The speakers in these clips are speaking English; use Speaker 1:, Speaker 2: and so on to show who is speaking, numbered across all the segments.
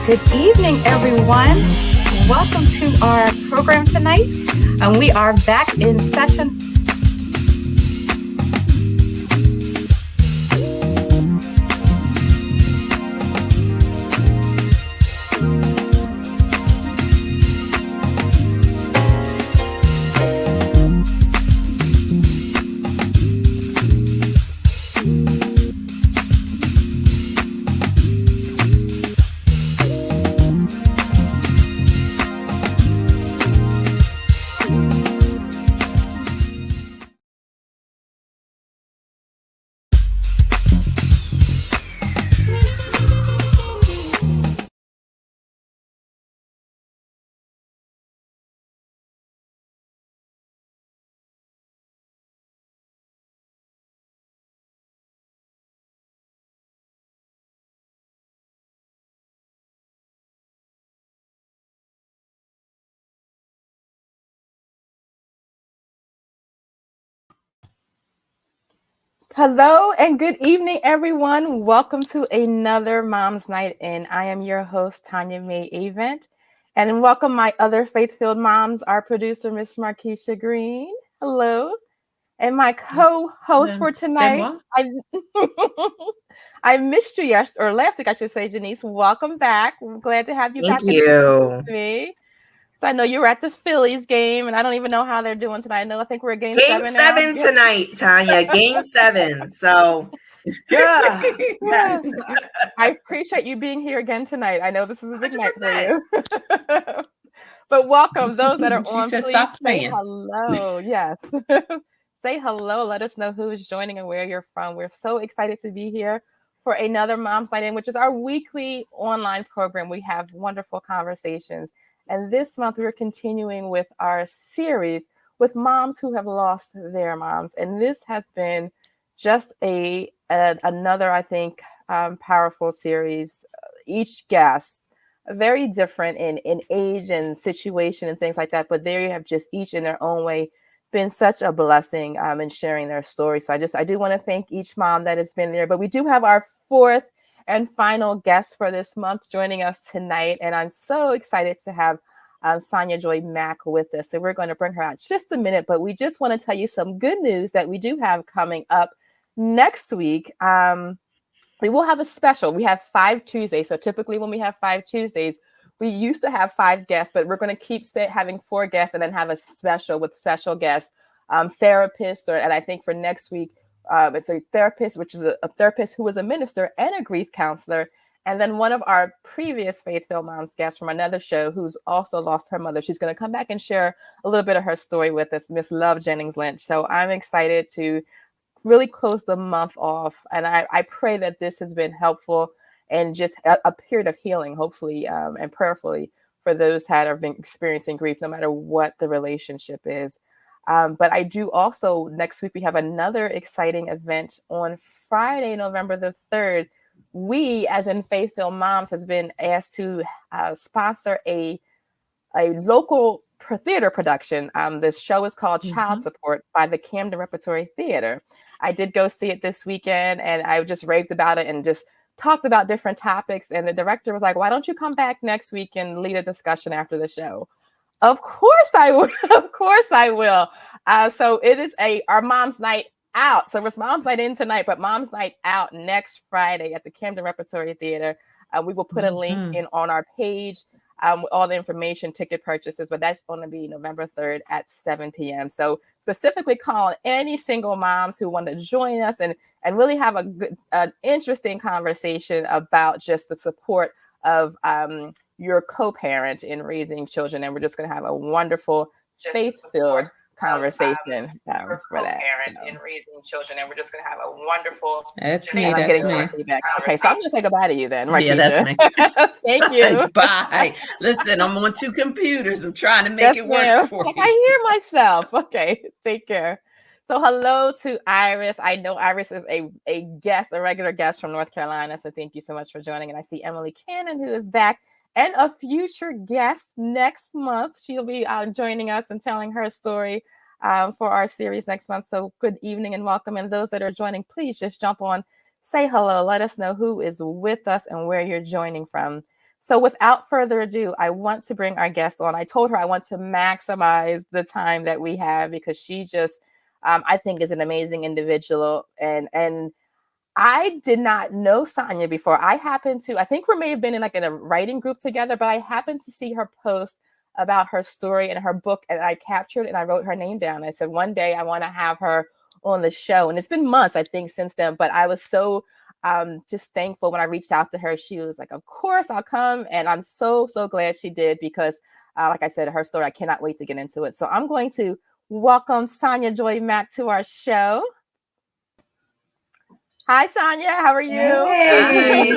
Speaker 1: Good evening, everyone. Welcome to our program tonight. We are back in session. Hello and good evening, everyone. Welcome to another Mom's Night In. I am your host, Sonya Joy Mack, and welcome my other faith-filled moms, our producer, Miss Markeisha Green. Hello. And my co-host for tonight, I missed you last week, I should say, Janice. Welcome back. I'm glad to have you back.
Speaker 2: Thank you.
Speaker 1: So I know you were at the Phillies game, and I don't even know how they're doing tonight. I think we're at game 7 now.
Speaker 2: Game 7 tonight, Tanya. Game 7. So, yeah. Yes.
Speaker 1: I appreciate you being here again tonight. I know this is a big 100%. Night for you. But welcome those that are on.
Speaker 3: Said,
Speaker 1: please
Speaker 3: stop
Speaker 1: say
Speaker 3: playing.
Speaker 1: Hello. Yes. Say hello. Let us know who is joining and where you're from. We're so excited to be here for another Mom's Night In, which is our weekly online program. We have wonderful conversations. And this month, we're continuing with our series with moms who have lost their moms. And this has been just another, I think, powerful series. Each guest, very different in age and situation and things like that. But they have just each in their own way been such a blessing in sharing their story. So I do want to thank each mom that has been there. But we do have our fourth and final guest for this month joining us tonight. And I'm so excited to have Sonya Joy Mack with us. So we're going to bring her out just a minute, but we just want to tell you some good news that we do have coming up next week. We will have a special. We have 5 Tuesdays. So typically when we have 5 Tuesdays, we used to have 5 guests, but we're going to keep having 4 guests and then have a special with special guests, therapists, and I think for next week, it's a therapist, which is a therapist who is a minister and a grief counselor. And then one of our previous Faith-Filled Moms guests from another show who's also lost her mother. She's going to come back and share a little bit of her story with us, Miss Love Jennings-Lynch. So I'm excited to really close the month off. And I pray that this has been helpful and just a period of healing, hopefully, and prayerfully for those that have been experiencing grief, no matter what the relationship is. But I do also, next week, we have another exciting event on Friday, November the 3rd. We, as in Faith-Filled Moms, has been asked to sponsor a local theater production. This show is called Child Support by the Camden Repertory Theater. I did go see it this weekend, and I just raved about it and just talked about different topics. And the director was like, why don't you come back next week and lead a discussion after the show? Of course I will. Of course I will. So it is our Mom's Night Out. So it's Mom's Night In tonight, but Mom's Night Out next Friday at the Camden Repertory Theater. We will put a link in on our page with all the information, ticket purchases, but that's going to be November 3rd at 7 p.m. So specifically calling any single moms who want to join us and really have an interesting conversation about just the support of your co-parent in raising children. And we're just going to have a wonderful faith-filled conversation for that. In raising children, and we're just going to have a wonderful.
Speaker 3: That's me. That's me.
Speaker 1: Feedback. Okay, so I'm going to say goodbye to you then. Markeisha.
Speaker 3: Yeah, that's me.
Speaker 1: Thank you.
Speaker 3: Bye. Listen, I'm on 2 computers. I'm trying to make it work for you.
Speaker 1: I hear myself. Okay, take care. So hello to Iris. I know Iris is a guest, a regular guest from North Carolina. So thank you so much for joining. And I see Emily Cannon, who is back, and a future guest next month. She'll be joining us and telling her story for our series next month. So good evening and welcome. And those that are joining, please just jump on, say hello. Let us know who is with us and where you're joining from. So without further ado, I want to bring our guest on. I told her I want to maximize the time that we have because she just, I think, is an amazing individual. And I did not know Sonya before. I think we may have been in a writing group together, but I happened to see her post about her story and her book, and I captured and I wrote her name down. I said, one day I want to have her on the show. And it's been months, I think, since then, but I was so just thankful when I reached out to her. She was like, of course I'll come. And I'm so glad she did because like I said, her story, I cannot wait to get into it. So I'm going to welcome Sonya Joy Mack to our show. Hi, Sonya. How are you?
Speaker 4: Hey,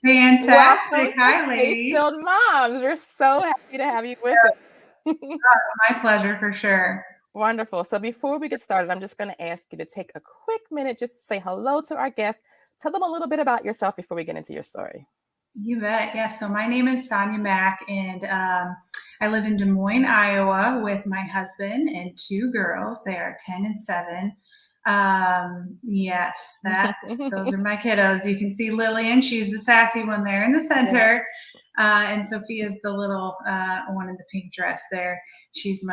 Speaker 4: fantastic.
Speaker 1: Welcome
Speaker 4: Hi,
Speaker 1: to
Speaker 4: ladies.
Speaker 1: Faith-Filled Moms. We're so happy to have you with us.
Speaker 4: My pleasure for sure.
Speaker 1: Wonderful. So before we get started, I'm just going to ask you to take a quick minute just to say hello to our guests. Tell them a little bit about yourself before we get into your story.
Speaker 4: You bet. Yeah. So my name is Sonya Mack, and I live in Des Moines, Iowa, with my husband and two girls. They are 10 and 7. Yes, those are my kiddos. You can see Lillian. She's the sassy one there in the center. And Sophia's the little one in the pink dress there. She's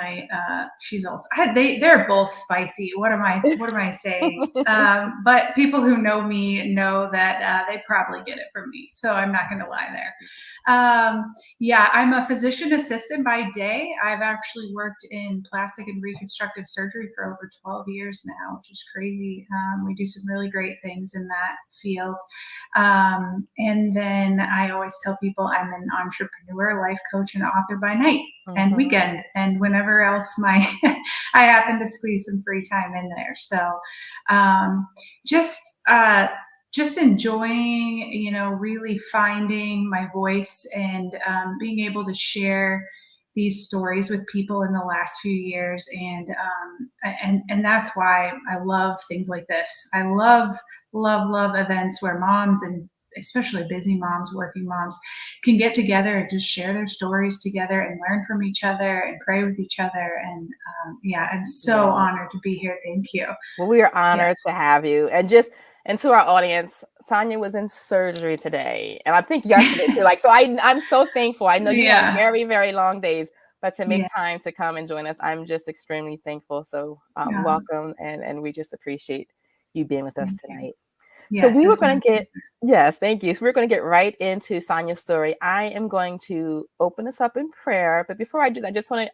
Speaker 4: also, they're both spicy. What am I saying? But people who know me know that they probably get it from me. So I'm not going to lie there. I'm a physician assistant by day. I've actually worked in plastic and reconstructive surgery for over 12 years now, which is crazy. We do some really great things in that field. And then I always tell people I'm an entrepreneur, life coach, and author by night and weekend, and whenever else I happen to squeeze some free time in there. So just enjoying, really finding my voice and being able to share these stories with people in the last few years. And that's why I love things like this. I love events where moms, and especially busy moms, working moms, can get together and just share their stories together and learn from each other and pray with each other. And I'm so honored to be here. Thank you.
Speaker 1: Well, we are honored to have you. And to our audience, Sonya was in surgery today, and I think yesterday too. So I'm so thankful. I know you have very, very long days, but to make time to come and join us, I'm just extremely thankful. So welcome, and we just appreciate you being with us tonight.
Speaker 4: Yes,
Speaker 1: so we were going to get, thank you. So we're going to get right into Sonya's story. I am going to open us up in prayer, but before I do that, I just want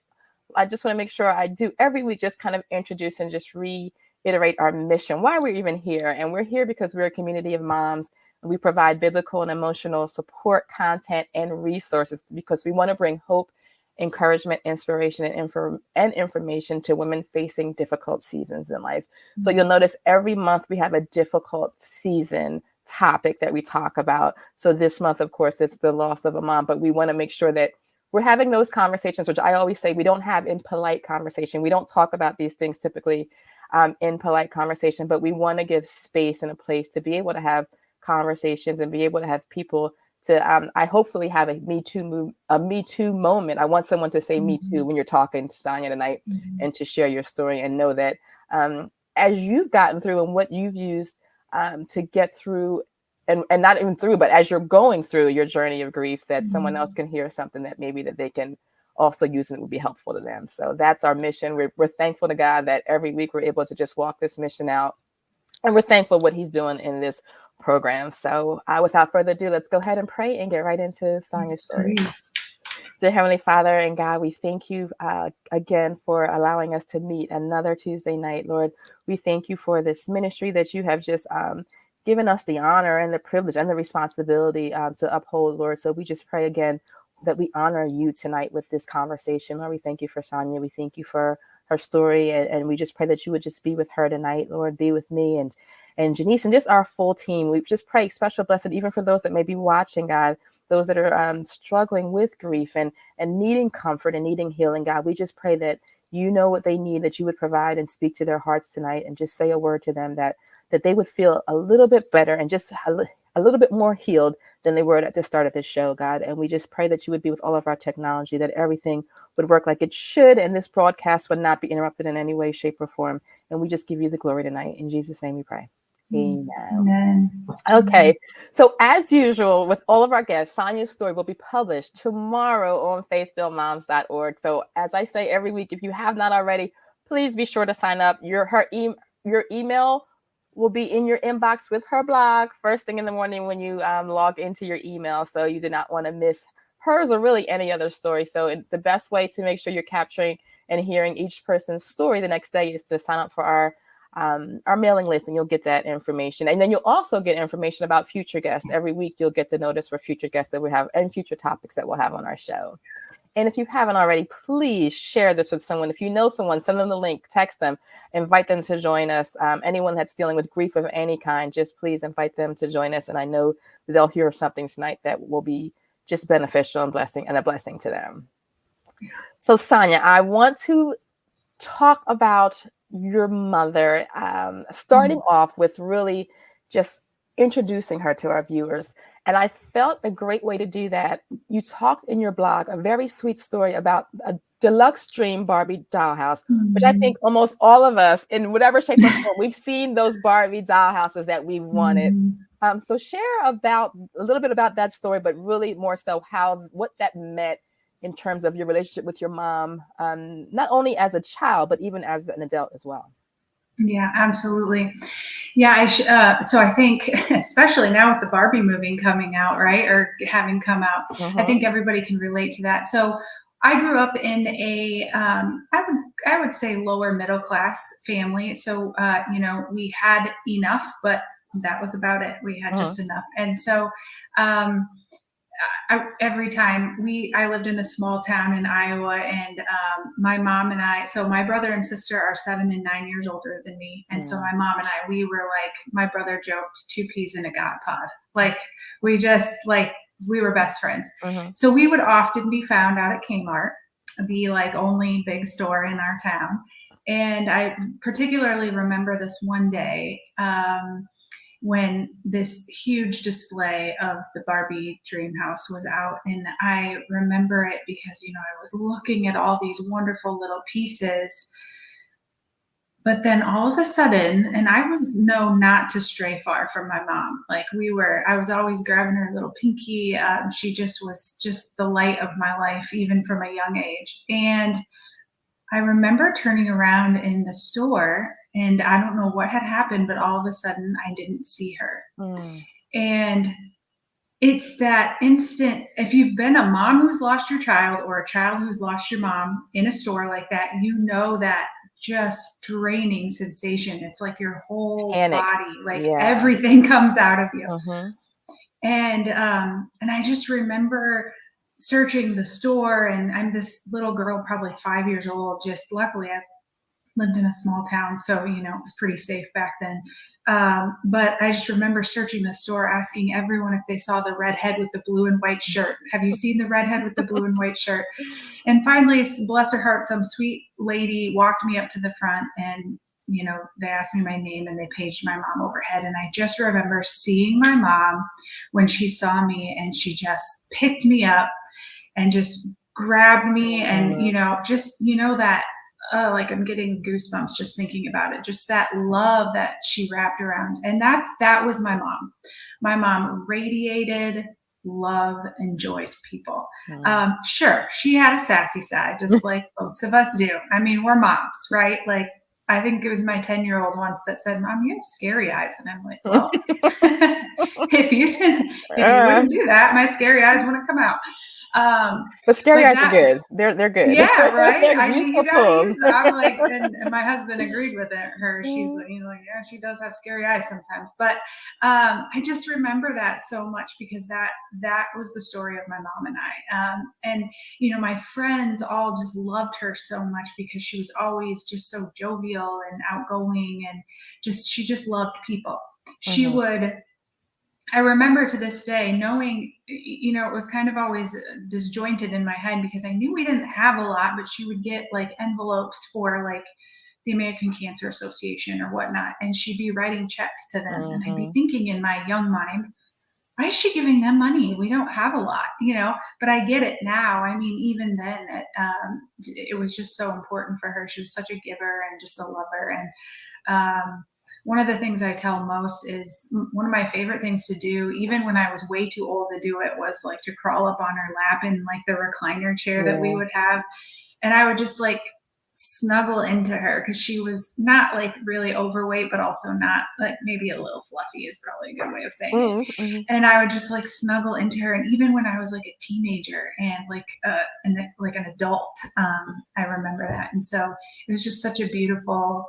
Speaker 1: to make sure I do every week, just kind of introduce and just reiterate our mission, why we're even here. And we're here because we're a community of moms, and we provide biblical and emotional support, content, and resources because we want to bring hope, encouragement, inspiration, and information to women facing difficult seasons in life. So you'll notice every month we have a difficult season topic that we talk about. So this month, of course, it's the loss of a mom, but we want to make sure that we're having those conversations, which I always say we don't have in polite conversation. We don't talk about these things typically in polite conversation, but we want to give space and a place to be able to have conversations and be able to have people to, I hopefully have a Me Too moment. I want someone to say Me Too when you're talking to Sonya tonight and to share your story and know that as you've gotten through and what you've used to get through and not even through, but as you're going through your journey of grief, that someone else can hear something that maybe that they can also use and it would be helpful to them. So that's our mission. We're thankful to God that every week we're able to just walk this mission out. And we're thankful what he's doing in this program. So without further ado, let's go ahead and pray and get right into Sonya's story. Dear Heavenly Father and God, we thank you again for allowing us to meet another Tuesday night. Lord, we thank you for this ministry that you have just given us the honor and the privilege and the responsibility to uphold, Lord. So we just pray again that we honor you tonight with this conversation. Lord, we thank you for Sonya. We thank you for her story. And we just pray that you would just be with her tonight, Lord, be with me and Janice and just our full team. We just pray special blessing, even for those that may be watching, God, those that are struggling with grief and needing comfort and needing healing, God. We just pray that you know what they need, that you would provide and speak to their hearts tonight and just say a word to them that they would feel a little bit better and just a little bit more healed than they were at the start of this show, God. And we just pray that you would be with all of our technology, that everything would work like it should, and this broadcast would not be interrupted in any way, shape, or form. And we just give you the glory tonight. In Jesus' name we pray. Amen.
Speaker 4: Amen.
Speaker 1: Okay, so as usual with all of our guests, Sonya's story will be published tomorrow on faithfulmoms.org. So as I say every week, if you have not already, please be sure to sign up. Your email will be in your inbox with her blog first thing in the morning when you log into your email. So you do not want to miss hers or really any other story. So the best way to make sure you're capturing and hearing each person's story the next day is to sign up for our mailing list, and you'll get that information. And then you'll also get information about future guests. Every week you'll get the notice for future guests that we have and future topics that we'll have on our show. And if you haven't already, please share this with someone. If you know someone, send them the link, text them, invite them to join us. Anyone that's dealing with grief of any kind, just please invite them to join us. And I know that they'll hear something tonight that will be just beneficial and a blessing to them. So Sonya, I want to talk about your mother, starting off with really just introducing her to our viewers. And I felt a great way to do that. You talked in your blog a very sweet story about a deluxe dream Barbie dollhouse, which I think almost all of us in whatever shape or form, we've seen those Barbie dollhouses that we wanted. So share a little bit about that story, but really more so what that meant in terms of your relationship with your mom, not only as a child, but even as an adult as well.
Speaker 4: Yeah, absolutely. Yeah, so I think, especially now with the Barbie movie coming out, right, or having come out, I think everybody can relate to that. So I grew up in a, I would say lower middle class family. So, we had enough, but that was about it. We had just enough. And so, every time I lived in a small town in Iowa, and my mom and I, so my brother and sister are 7 and 9 years older than me. And so my mom and I, we were like, my brother joked, 2 peas in a God pod. Like we were best friends. So we would often be found out at Kmart, the like only big store in our town. And I particularly remember this one day, when this huge display of the Barbie dream house was out. And I remember it because, I was looking at all these wonderful little pieces. But then all of a sudden, and I was known not to stray far from my mom. Like I was always grabbing her little pinky. She just was just the light of my life, even from a young age. And I remember turning around in the store, and I don't know what had happened, but all of a sudden I didn't see her. And it's that instant, if you've been a mom who's lost your child or a child who's lost your mom in a store like that, that just draining sensation. It's like your whole body, everything comes out of you. And I just remember searching the store, and I'm this little girl, probably 5 years old. Just luckily I lived in a small town, so it was pretty safe back then. But I just remember searching the store, asking everyone if they saw the redhead with the blue and white shirt. Have you seen the redhead with the blue and white shirt? And finally, bless her heart, some sweet lady walked me up to the front, and they asked me my name, and they paged my mom overhead. And I just remember seeing my mom when she saw me, and she just picked me up and just grabbed me, and that like I'm getting goosebumps just thinking about it, just that love that she wrapped around. And that was my mom. My mom radiated love and joy to people. Sure, she had a sassy side, just like most of us do. I mean, we're moms, right? Like, I think it was my 10-year-old once that said, "Mom, you have scary eyes." And I'm like, well, if you wouldn't do that, my scary eyes wouldn't come out.
Speaker 1: But scary eyes are good. They're good.
Speaker 4: Yeah, right.
Speaker 1: They're useful tools.
Speaker 4: I'm like, and my husband agreed with her. He's like, yeah, she does have scary eyes sometimes. But I just remember that so much because that was the story of my mom and I. And my friends all just loved her so much because she was always just so jovial and outgoing, and she just loved people. She would. I remember to this day knowing, it was kind of always disjointed in my head because I knew we didn't have a lot, but she would get like envelopes for like the American Cancer Association or whatnot. And she'd be writing checks to them. And I'd be thinking in my young mind, why is she giving them money? We don't have a lot, but I get it now. I mean, even then it was just so important for her. She was such a giver and just a lover. And, one of the things I tell most is one of my favorite things to do, even when I was way too old to do it, was like to crawl up on her lap in like the recliner chair that we would have. And I would just like snuggle into her because she was not like really overweight, but also not like maybe a little fluffy is probably a good way of saying it. And I would just like snuggle into her. And even when I was like a teenager and like an adult, I remember that. And so it was just such a beautiful,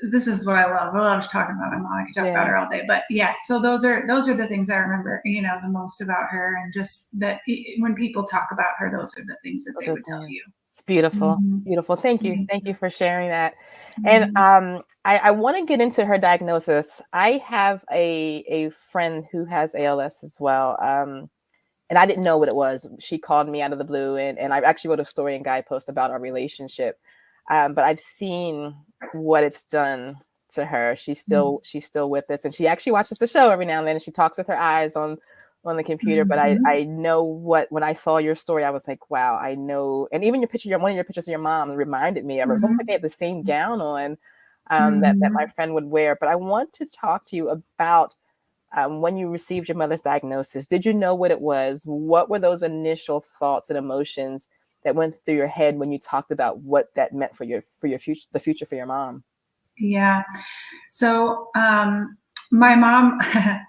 Speaker 4: this is what I love. I love talking about my mom. I could talk about her all day, but yeah. So those are the things I remember, you know, the most about her, and just that when people talk about her, those are the things that they would tell you.
Speaker 1: It's beautiful, beautiful. Thank you for sharing that. And I want to get into her diagnosis. I have a friend who has ALS as well, and I didn't know what it was. She called me out of the blue, and I actually wrote a story and guidepost about our relationship. But I've seen what it's done to her. She's still with us, and she actually watches the show every now and then, and she talks with her eyes on the computer. But I know when I saw your story, I was like, wow, I know. And even one of your pictures of your mom reminded me of her. It was almost like they had the same gown on that my friend would wear. But I want to talk to you about when you received your mother's diagnosis. Did you know what it was? What were those initial thoughts and emotions that went through your head when you talked about what that meant for your future, the future for your mom?
Speaker 4: Yeah. So my mom,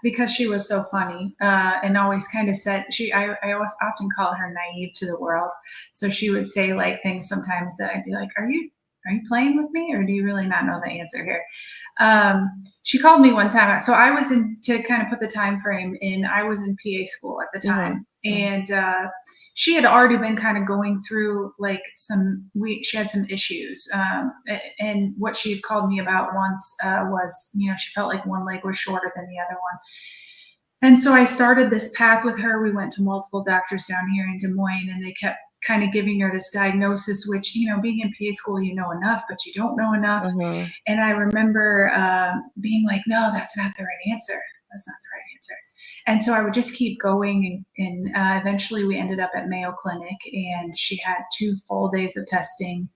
Speaker 4: because she was so funny and always kind of said, I always often call her naive to the world. So she would say like things sometimes that I'd be like, are you playing with me, or do you really not know the answer here? She called me one time. So I was to kind of put the time frame in, I was in PA school at the time. And she had already been kind of going through like she had some issues. And what she had called me about once was, you know, she felt like one leg was shorter than the other one. And so I started this path with her. We went to multiple doctors down here in Des Moines, and they kept kind of giving her this diagnosis, which, you know, being in PA school, you know enough, but you don't know enough. And I remember being like, no, that's not the right answer. That's not the right answer. And so I would just keep going. And eventually we ended up at Mayo Clinic, and she had 2 full days of testing.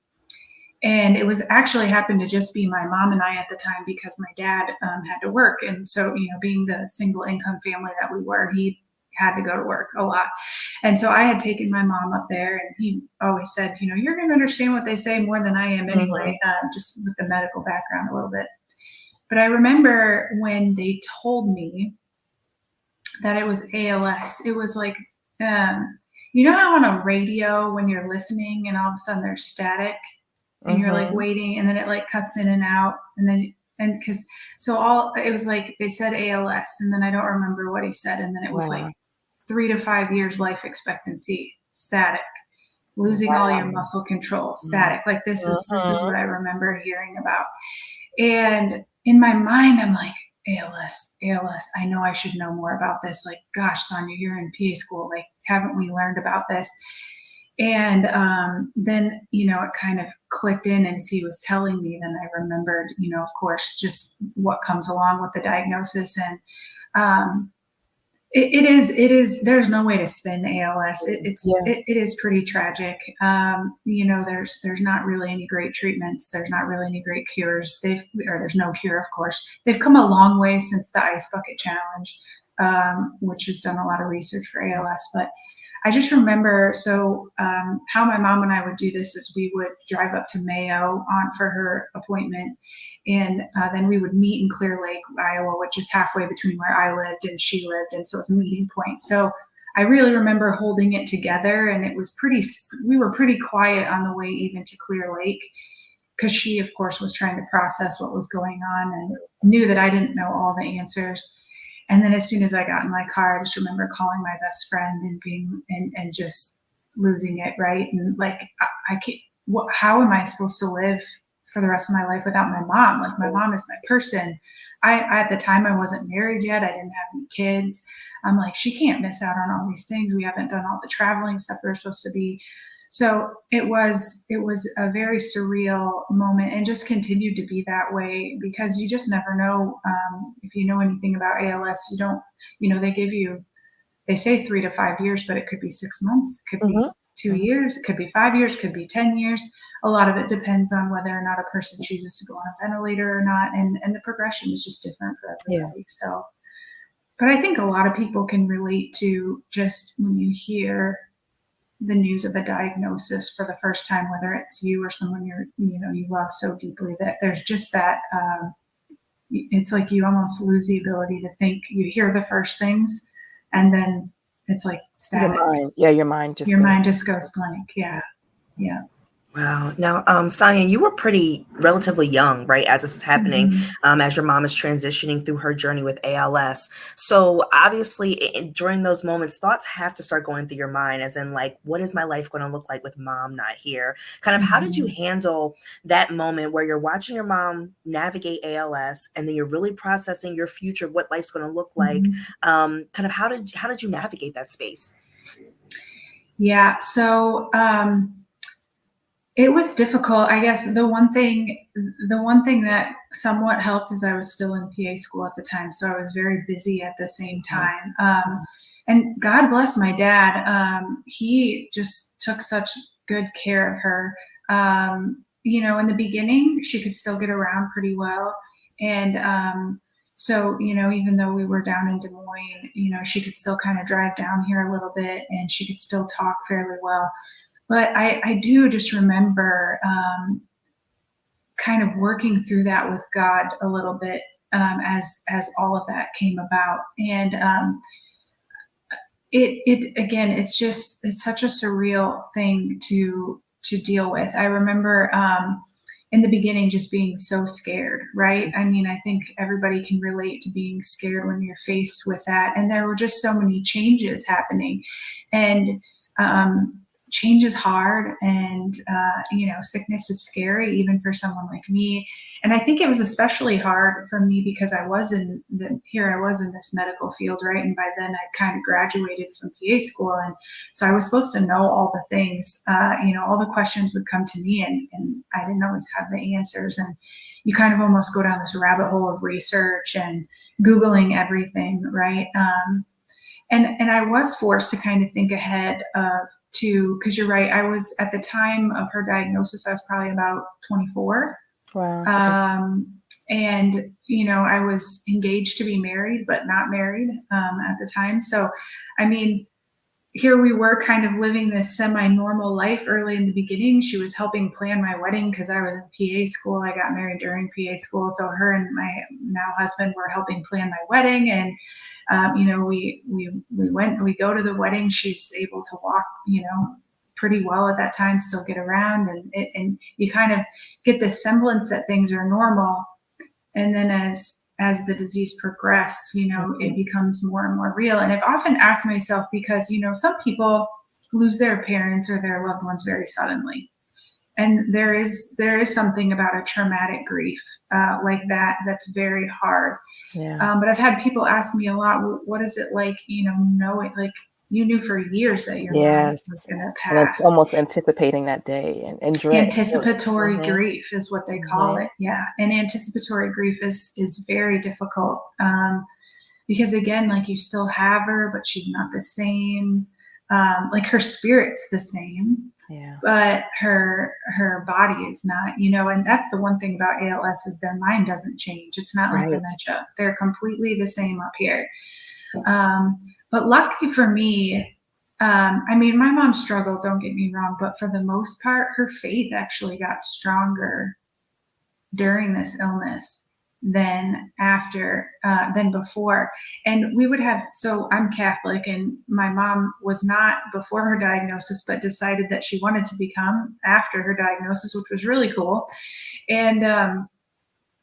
Speaker 4: And it was actually happened to just be my mom and I at the time, because my dad had to work. And so, you know, being the single income family that we were, he had to go to work a lot. And so I had taken my mom up there, and he always said, you know, you're going to understand what they say more than I am anyway, just with the medical background a little bit. But I remember when they told me that it was ALS, it was like, you know how on a radio when you're listening and all of a sudden there's static and you're like waiting, and then it like cuts in and out, and then it was like they said ALS, and then I don't remember what he said, and then it was like 3 to 5 years life expectancy, static, losing all your muscle control, static. Like this is what I remember hearing about. And in my mind, I'm like, ALS, I know I should know more about this. Like, gosh, Sonya, you're in PA school. Like, haven't we learned about this? And then, you know, it kind of clicked in, and as he was telling me, then I remembered, you know, of course, just what comes along with the diagnosis. And it is, there's no way to spin ALS. It is pretty tragic. You know, there's not really any great treatments. There's not really any great cures. There's no cure, of course. They've come a long way since the Ice Bucket Challenge, which has done a lot of research for ALS. But I just remember, how my mom and I would do this is we would drive up to Mayo for her appointment, and then we would meet in Clear Lake, Iowa, which is halfway between where I lived and she lived, and so it was a meeting point. So I really remember holding it together, and we were pretty quiet on the way even to Clear Lake, because she, of course, was trying to process what was going on and knew that I didn't know all the answers. And then as soon as I got in my car, I just remember calling my best friend and being and just losing it, right? And like, how am I supposed to live for the rest of my life without my mom? Like, my mom is my person. At the time, I wasn't married yet. I didn't have any kids. I'm like, she can't miss out on all these things. We haven't done all the traveling stuff we're supposed to be. So it was a very surreal moment, and just continued to be that way, because you just never know. If you know anything about ALS, you don't, you know, they say 3 to 5 years, but it could be 6 months, it could be 2 years, it could be 5 years, it could be 10 years. a lot of it depends on whether or not a person chooses to go on a ventilator or not. And the progression is just different for everybody. So, but I think a lot of people can relate to just when you hear the news of a diagnosis for the first time, whether it's you or someone you love so deeply, that there's just that, it's like you almost lose the ability to think. You hear the first things and then it's like static.
Speaker 1: Your mind just
Speaker 4: goes blank. Yeah.
Speaker 2: Wow. Now, Sonya, you were pretty relatively young, right, as this is happening, as your mom is transitioning through her journey with ALS. So obviously, during those moments, thoughts have to start going through your mind, as in, like, what is my life going to look like with mom not here? Kind of how did you handle that moment where you're watching your mom navigate ALS, and then you're really processing your future, what life's going to look like? Kind of how did you navigate that space?
Speaker 4: Yeah. So, it was difficult. I guess the one thing that somewhat helped is I was still in PA school at the time, so I was very busy at the same time. And God bless my dad. He just took such good care of her. In the beginning, she could still get around pretty well, and so even though we were down in Des Moines, she could still kind of drive down here a little bit, and she could still talk fairly well. But I do just remember kind of working through that with God a little bit as all of that came about. And it's such a surreal thing to deal with. I remember in the beginning just being so scared, right? I mean, I think everybody can relate to being scared when you're faced with that. And there were just so many changes happening. And change is hard, and sickness is scary even for someone like me. And I think it was especially hard for me because I was in this medical field, right? And by then I kind of graduated from PA school, and so I was supposed to know all the things. All the questions would come to me, and I didn't always have the answers. And you kind of almost go down this rabbit hole of research and Googling everything, right? And I was forced to kind of think ahead because you're right. I was, at the time of her diagnosis, I was probably about 24.
Speaker 1: Wow.
Speaker 4: And, I was engaged to be married, but not married at the time. So, I mean, here we were kind of living this semi-normal life early in the beginning. She was helping plan my wedding because I was in PA school. I got married during PA school. So her and my now husband were helping plan my wedding. And we go to the wedding. She's able to walk, pretty well at that time, still get around, and you kind of get this semblance that things are normal. And then as the disease progressed, it becomes more and more real. And I've often asked myself, because, some people lose their parents or their loved ones very suddenly. And there is something about a traumatic grief like that that's very hard.
Speaker 1: Yeah.
Speaker 4: But I've had people ask me a lot, what is it like, knowing, like, you knew for years that your mom was going to pass.
Speaker 1: And it's almost anticipating that day and dread.
Speaker 4: Anticipatory grief is what they call it. Yeah. And anticipatory grief is very difficult because, again, like, you still have her, but she's not the same. Like, her spirit's the same.
Speaker 1: Yeah.
Speaker 4: But her body is not, and that's the one thing about ALS is their mind doesn't change. It's not like dementia. They're completely the same up here. But lucky for me, I mean, my mom struggled, don't get me wrong, but for the most part, her faith actually got stronger during this illness than before. And we would have, so I'm Catholic, and my mom was not before her diagnosis, but decided that she wanted to become after her diagnosis, which was really cool. And,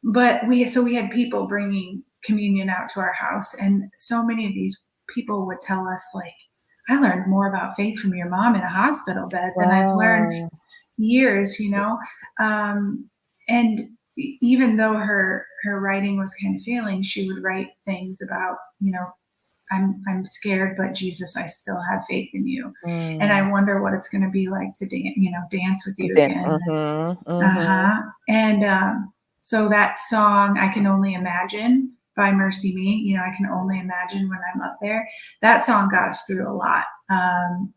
Speaker 4: but we had people bringing communion out to our house. And so many of these people would tell us, like, I learned more about faith from your mom in a hospital bed than I've learned years, and even though her writing was kind of failing, she would write things about, I'm scared, but Jesus, I still have faith in you. And I wonder what it's going to be like to dance with you again. And so that song, I Can Only Imagine, by Mercy Me, I can only imagine when I'm up there. That song got us through a lot.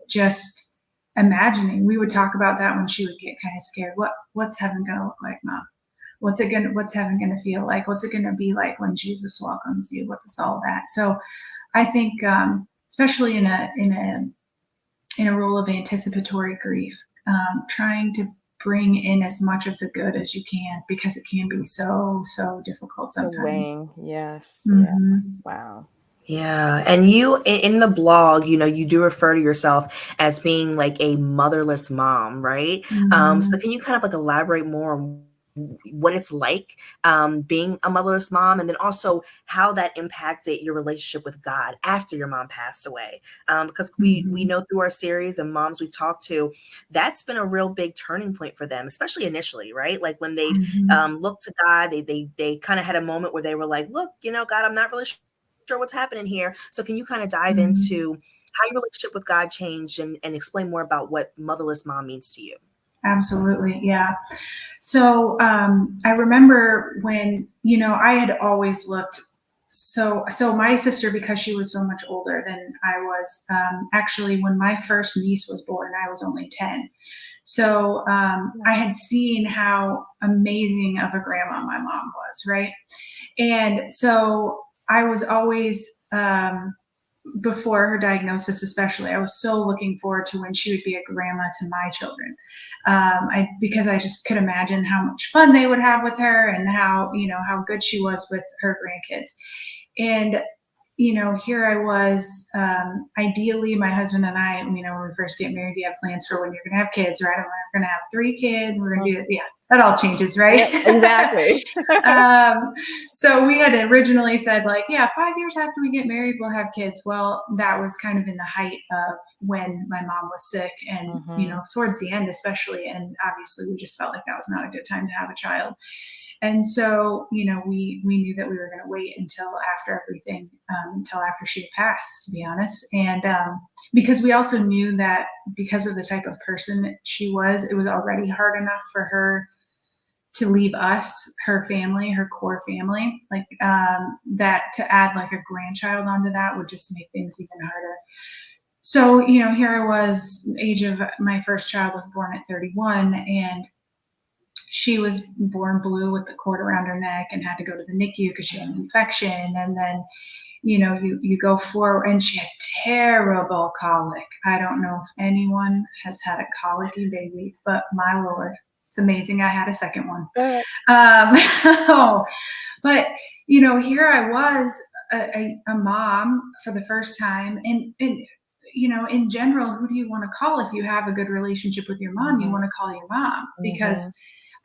Speaker 4: Just imagining. We would talk about that when she would get kind of scared. What's heaven going to look like, Mom? What's heaven going to feel like? What's it going to be like when Jesus welcomes you? What does all that? So I think, especially in a role of anticipatory grief, trying to bring in as much of the good as you can, because it can be so difficult sometimes.
Speaker 1: Yes.
Speaker 4: Mm-hmm.
Speaker 1: Yeah. Wow.
Speaker 2: Yeah. And you, in the blog, you do refer to yourself as being like a motherless mom, right?
Speaker 4: Mm-hmm.
Speaker 2: So can you kind of like elaborate more on what it's like being a motherless mom, and then also how that impacted your relationship with God after your mom passed away? Because we know through our series and moms we've talked to, that's been a real big turning point for them, especially initially, right? Like when they looked to God, they kind of had a moment where they were like, look, God, I'm not really sure what's happening here. So can you kind of dive into how your relationship with God changed, and explain more about what motherless mom means to you?
Speaker 4: Absolutely. Yeah. So I remember when, I had always looked so my sister, because she was so much older than I was, actually when my first niece was born, I was only 10. So I had seen how amazing of a grandma my mom was, right? And so I was always, before her diagnosis especially, I was so looking forward to when she would be a grandma to my children, because I just could imagine how much fun they would have with her, and how good she was with her grandkids. And here I was, ideally my husband and I, when we first get married, we have plans for when you're going to have kids, right? We're going to have 3 kids. We're going to do that. Yeah, that all changes, right?
Speaker 1: Yep, exactly.
Speaker 4: So we had originally said 5 years after we get married, we'll have kids. Well, that was kind of in the height of when my mom was sick, and, towards the end, especially. And obviously we just felt like that was not a good time to have a child. And so, we knew that we were going to wait until after everything, until after she had passed, to be honest. And because we also knew that because of the type of person that she was, it was already hard enough for her to leave us, her family, her core family, that to add a grandchild onto that would just make things even harder. So, here I was, age of my first child was born at 31, and she was born blue with the cord around her neck and had to go to the NICU because she had an infection. And then, you go forward, and she had terrible colic. I don't know if anyone has had a colicky baby, but my Lord, it's amazing I had a second one. But, here I was, a mom for the first time. And in general, who do you want to call if you have a good relationship with your mom? You want to call your mom, because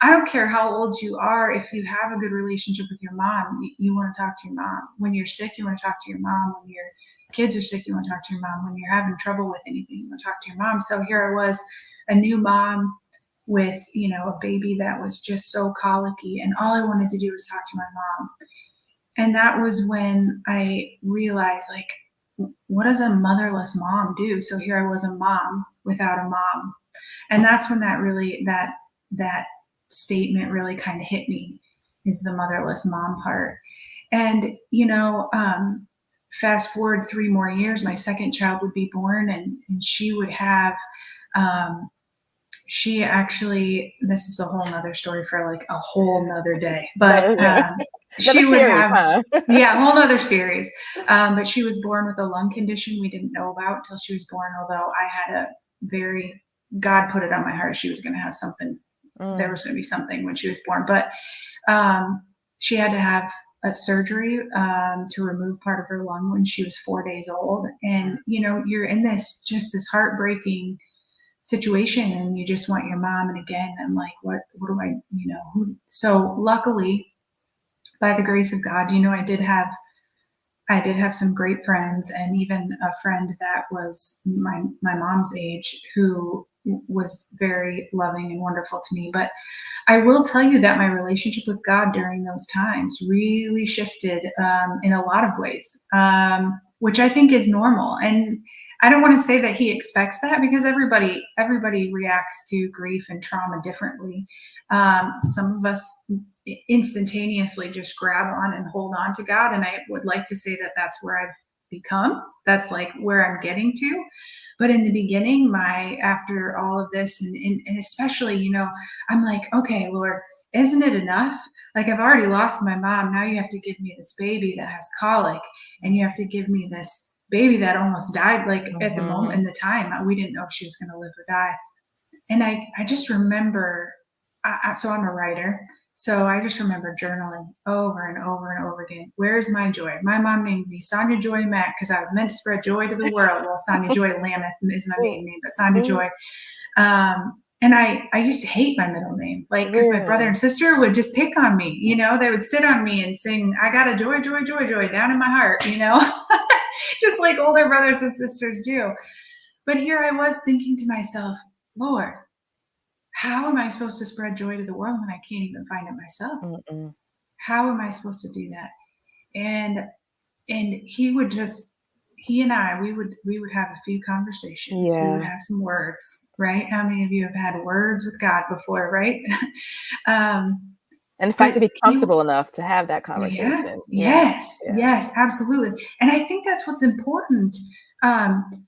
Speaker 4: I don't care how old you are. If you have a good relationship with your mom, you want to talk to your mom. When you're sick, you want to talk to your mom. When your kids are sick, you want to talk to your mom. When you're having trouble with anything, you want to talk to your mom. So here I was, a new mom with, a baby that was just so colicky, and all I wanted to do was talk to my mom. And that was when I realized, what does a motherless mom do? So here I was, a mom without a mom. And that's when that statement really kind of hit me, is the motherless mom part. And, fast forward 3 more years, my second child would be born, and she would have, she actually, this is a whole nother story for a whole nother day, but she would have, a whole nother series. But she was born with a lung condition we didn't know about until she was born. Although I had God put it on my heart, she was going to have something. There was going to be something when she was born, but she had to have a surgery to remove part of her lung when she was 4 days old. And, you're in this heartbreaking situation, and you just want your mom. And again, I'm like, what do I, so luckily, by the grace of God, I did have some great friends, and even a friend that was my mom's age, who was very loving and wonderful to me. But I will tell you that my relationship with God during those times really shifted in a lot of ways, which I think is normal. And I don't want to say that he expects that, because everybody reacts to grief and trauma differently. Some of us instantaneously just grab on and hold on to God. And I would like to say that that's where I've become. That's like where I'm getting to. But in the beginning, after all of this, and especially, you know, I'm like, okay, Lord, isn't it enough? Like, I've already lost my mom. Now you have to give me this baby that has colic, and you have to give me this baby that almost died. Like at the moment, in the time, we didn't know if she was going to live or die. And I just remember, so I'm a writer. So I just remember journaling over and over and over again. Where's my joy? My mom named me Sonya Joy Mack because I was meant to spread joy to the world. Well, Sonya Joy Lameth is my maiden name, but Sonya Joy. And I used to hate my middle name, like, because my brother and sister would just pick on me. You know, they would sit on me and sing, I got a joy, joy, joy, joy down in my heart, you know, just like older brothers and sisters do. But here I was thinking to myself, Lord, how am I supposed to spread joy to the world when I can't even find it myself? How am I supposed to do that? And he and I, we would have a few conversations. We would have some words, right? How many of you have had words with God before, right?
Speaker 1: And in fact, to be comfortable enough to have that conversation.
Speaker 4: Yes, absolutely. And I think that's what's important.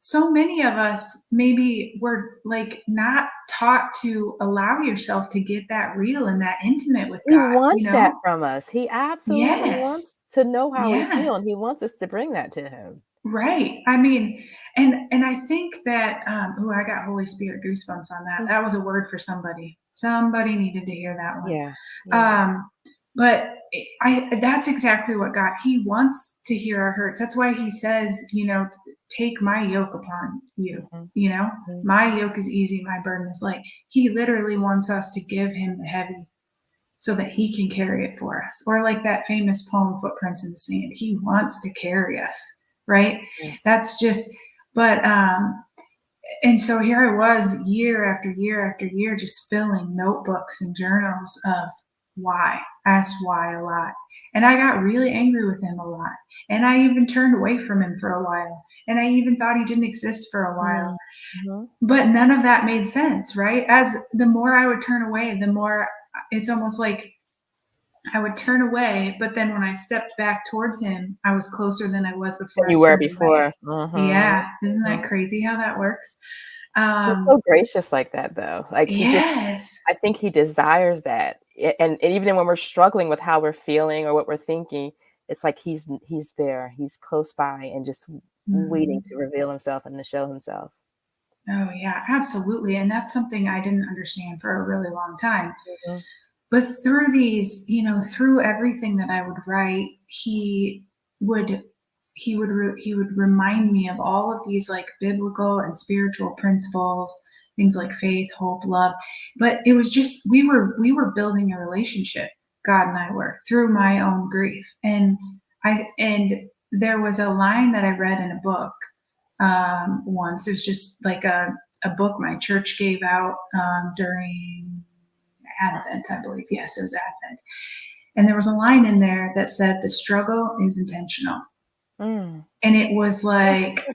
Speaker 4: So many of us maybe were like not taught to allow yourself to get that real and that intimate with God.
Speaker 1: He wants that from us. He absolutely wants to know how we feel, and he wants us to bring that to him.
Speaker 4: Right. I mean, and I think that, I got Holy Spirit goosebumps on that. That was a word for somebody. Somebody needed to hear that one. But that's exactly what God, he wants to hear our hurts. That's why he says, you know, take my yoke upon you, you know, my yoke is easy, my burden is light. He literally wants us to give him the heavy so that he can carry it for us. Or like that famous poem, Footprints in the Sand, he wants to carry us, right? That's just, but, and so here I was year after year after year, just filling notebooks and journals of why, asked why a lot. And I got really angry with him a lot. And I even turned away from him for a while. And I even thought he didn't exist for a while. But none of that made sense, right? As the more I would turn away, the more it's almost like I would turn away, but then when I stepped back towards him, I was closer than I was before.
Speaker 1: You were before.
Speaker 4: Yeah. Isn't that crazy how that works?
Speaker 1: He's so gracious like that, though. Like, I think he desires that. And even when we're struggling with how we're feeling or what we're thinking, it's like he's there. He's close by and just waiting to reveal himself and to show himself.
Speaker 4: Oh, yeah, absolutely. And that's something I didn't understand for a really long time. But through these, you know, through everything that I would write, he would remind me of all of these like biblical and spiritual principles, things like faith, hope, love. But it was just, we were building a relationship, God and I were, through my own grief. And there was a line that I read in a book once. It was just like a book my church gave out during Advent, I believe. Yes, it was Advent. And there was a line in there that said, the struggle is intentional. And it was like,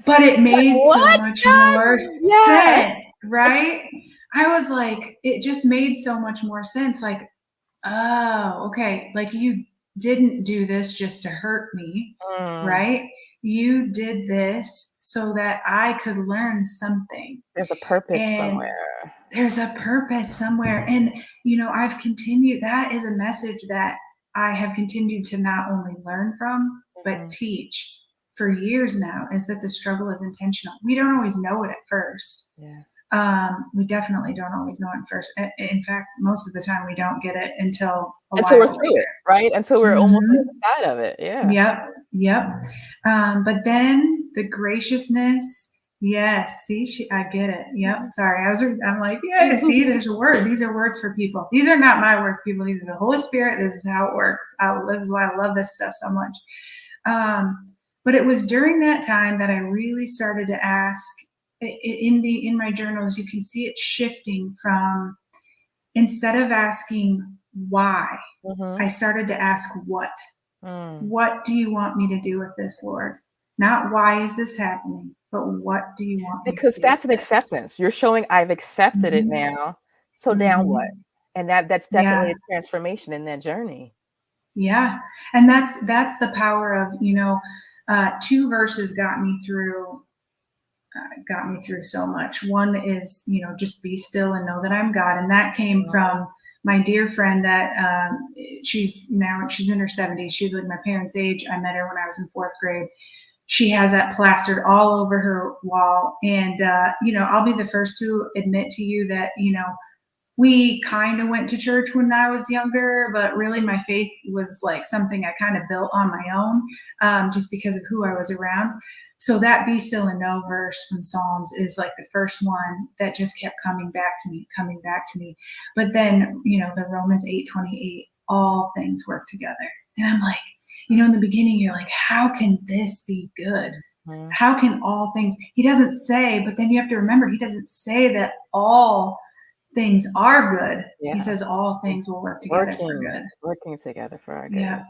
Speaker 4: but it made so much more sense, right? I was like, it just made so much more sense. Like, oh, okay. Like, you didn't do this just to hurt me, right? You did this so that I could learn something.
Speaker 1: There's a purpose somewhere.
Speaker 4: There's a purpose somewhere. And, you know, I've continued, that is a message that I have continued to not only learn from, but teach for years now, is that the struggle is intentional. We don't always know it at first. We definitely don't always know it at first. In fact, most of the time we don't get it until
Speaker 1: we're through it, right? Until we're almost on the side of it.
Speaker 4: Yep. But then the graciousness. Yes. See, I get it. Yep. Sorry. I'm like, yeah, see, there's a word. These are words for people. These are not my words, people. These are the Holy Spirit. This is how it works. This is why I love this stuff so much. But it was during that time that I really started to ask in my journals, you can see it shifting from, instead of asking why, I started to ask what. What do you want me to do with this, Lord? Not why is this happening, but what do you want me to do?
Speaker 1: Because that's an acceptance. You're showing I've accepted it now. So now what? And that's definitely a transformation in that journey.
Speaker 4: Yeah. And that's the power of, 2 verses got me through so much. One is, just be still and know that I'm God. And that came from my dear friend that she's in her 70s. She's like my parents' age. I met her when I was in 4th grade. She has that plastered all over her wall. And, I'll be the first to admit to you that, we kind of went to church when I was younger, but really my faith was like something I kind of built on my own, just because of who I was around. So that be still and know verse from Psalms is like the first one that just kept coming back to me. But then, the Romans 8:28, all things work together. And I'm like, in the beginning, you're like, how can this be good? How can all things, he doesn't say, but then you have to remember, he doesn't say that all things are good. Yeah. He says all things will work together for good.
Speaker 1: Working together for our good.
Speaker 4: Yeah.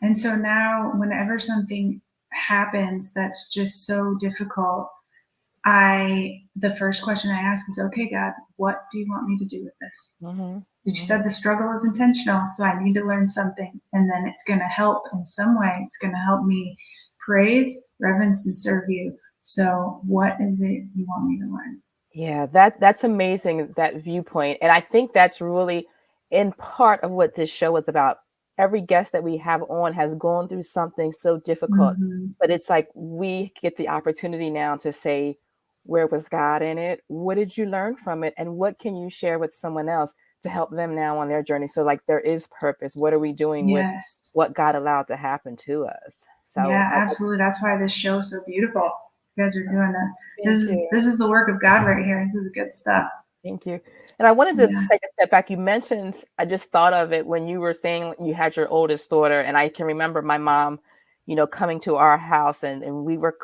Speaker 4: And so now whenever something happens that's just so difficult, the first question I ask is, okay, God, what do you want me to do with this? You said the struggle is intentional, so I need to learn something. And then it's going to help in some way. It's going to help me praise, reverence, and serve you. So what is it you want me to learn?
Speaker 1: Yeah, that's amazing, that viewpoint. And I think that's really in part of what this show is about. Every guest that we have on has gone through something so difficult, but it's like we get the opportunity now to say, where was God in it? What did you learn from it? And what can you share with someone else to help them now on their journey? So like there is purpose. What are we doing with what God allowed to happen to us? So
Speaker 4: yeah, absolutely. That's why this show is so beautiful. You guys are doing that. This is the work of God right here. This is good stuff.
Speaker 1: Thank you. And I wanted to take a step back. You mentioned, I just thought of it when you were saying you had your oldest daughter, and I can remember my mom, coming to our house and we were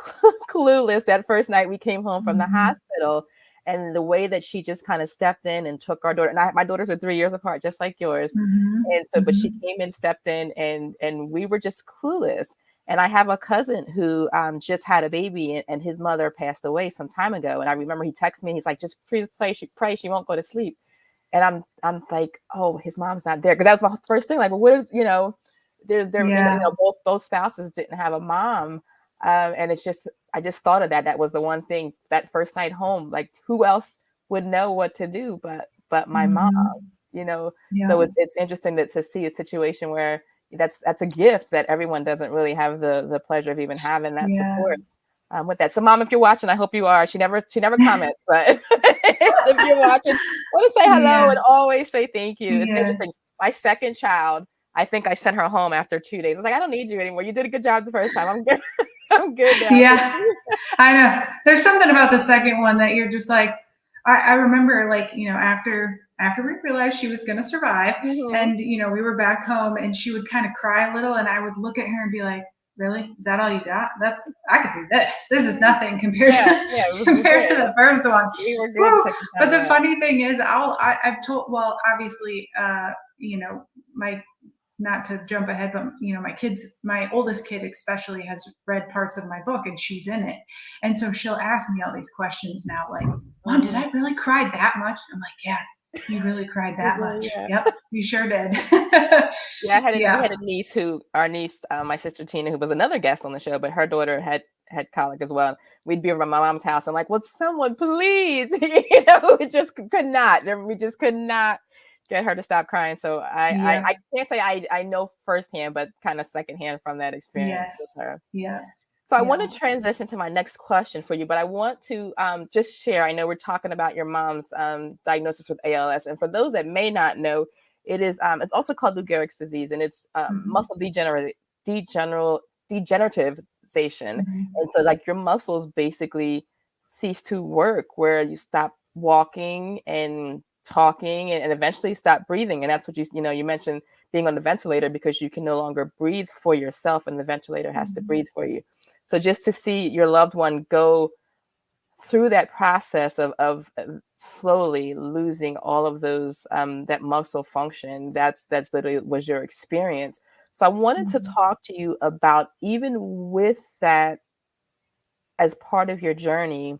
Speaker 1: clueless that first night we came home from the hospital, and the way that she just kind of stepped in and took our daughter. And my daughters are 3 years apart, just like yours. And so, but she came and stepped in and we were just clueless. And I have a cousin who just had a baby and his mother passed away some time ago. And I remember he texted me, he's like, just pray, she won't go to sleep. And I'm like, oh, his mom's not there. Cause that was my first thing. Like, well, what is, both spouses didn't have a mom. And it's just, I just thought of that. That was the one thing that first night home, like who else would know what to do, but my mom, So it's interesting to see a situation where that's a gift that everyone doesn't really have the pleasure of even having that support with that. So mom, if you're watching, I hope you are. She never comments, but if you're watching, I want to say hello and always say thank you. It's interesting. My second child, I think I sent her home after 2 days. I was like, I don't need you anymore. You did a good job the first time. I'm good. I'm good now.
Speaker 4: Yeah, I know. There's something about the second one that you're just like, I remember like, after we realized she was going to survive and, we were back home and she would kind of cry a little and I would look at her and be like, really? Is that all you got? I could do this. This is nothing compared to the first one.
Speaker 1: We were good.
Speaker 4: But the funny thing is I've told, well, obviously, not to jump ahead, but my oldest kid especially has read parts of my book and she's in it. And so she'll ask me all these questions now, like, Mom, did I really cry that much? I'm like, yeah, you really cried that much. Yep, you sure did.
Speaker 1: We had a niece my sister Tina, who was another guest on the show, but her daughter had colic as well. We'd be around my mom's house and like, would someone please, we just could not get her to stop crying. So I can't say I know firsthand, but kind of secondhand from that experience with her.
Speaker 4: Yeah.
Speaker 1: So I want to transition to my next question for you, but I want to just share. I know we're talking about your mom's diagnosis with ALS, and for those that may not know, it's also called Lou Gehrig's disease, and it's muscle degenerativization. And so like your muscles basically cease to work, where you stop walking and talking and eventually stop breathing. And that's what you mentioned, being on the ventilator because you can no longer breathe for yourself and the ventilator has to breathe for you. So just to see your loved one go through that process of slowly losing all of those that muscle function, that's literally was your experience. So I wanted to talk to you about, even with that as part of your journey,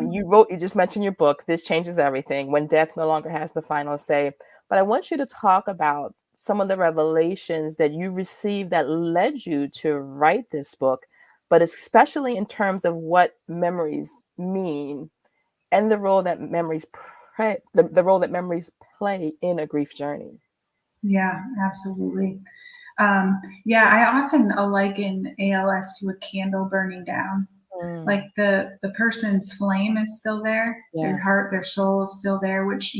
Speaker 1: you just mentioned your book, This Changes Everything, When Death No Longer Has the Final Say. But I want you to talk about some of the revelations that you received that led you to write this book, but especially in terms of what memories mean and the role that memories the role that memories play in a grief journey.
Speaker 4: Yeah, absolutely. Yeah, I often liken ALS to a candle burning down. Like the person's flame is still there, their heart, their soul is still there, which,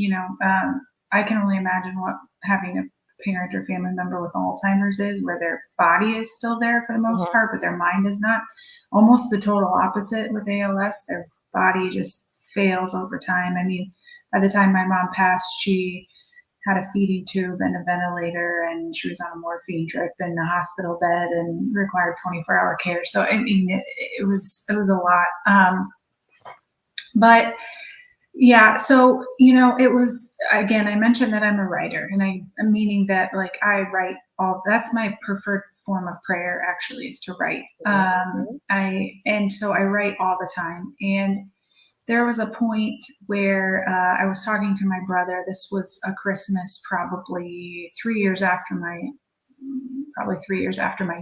Speaker 4: I can only imagine what having a parent or family member with Alzheimer's is, where their body is still there for the most part, but their mind is not. Almost the total opposite with ALS. Their body just fails over time. I mean, by the time my mom passed, she had a feeding tube and a ventilator, and she was on a morphine drip in the hospital bed and required 24-hour care. So, I mean, it was a lot. But yeah, so, it was, again, I mentioned that I'm a writer, and I'm meaning that, like, I write that's my preferred form of prayer, actually, is to write. And so I write all the time. And there was a point where I was talking to my brother. This was a Christmas, probably 3 years after my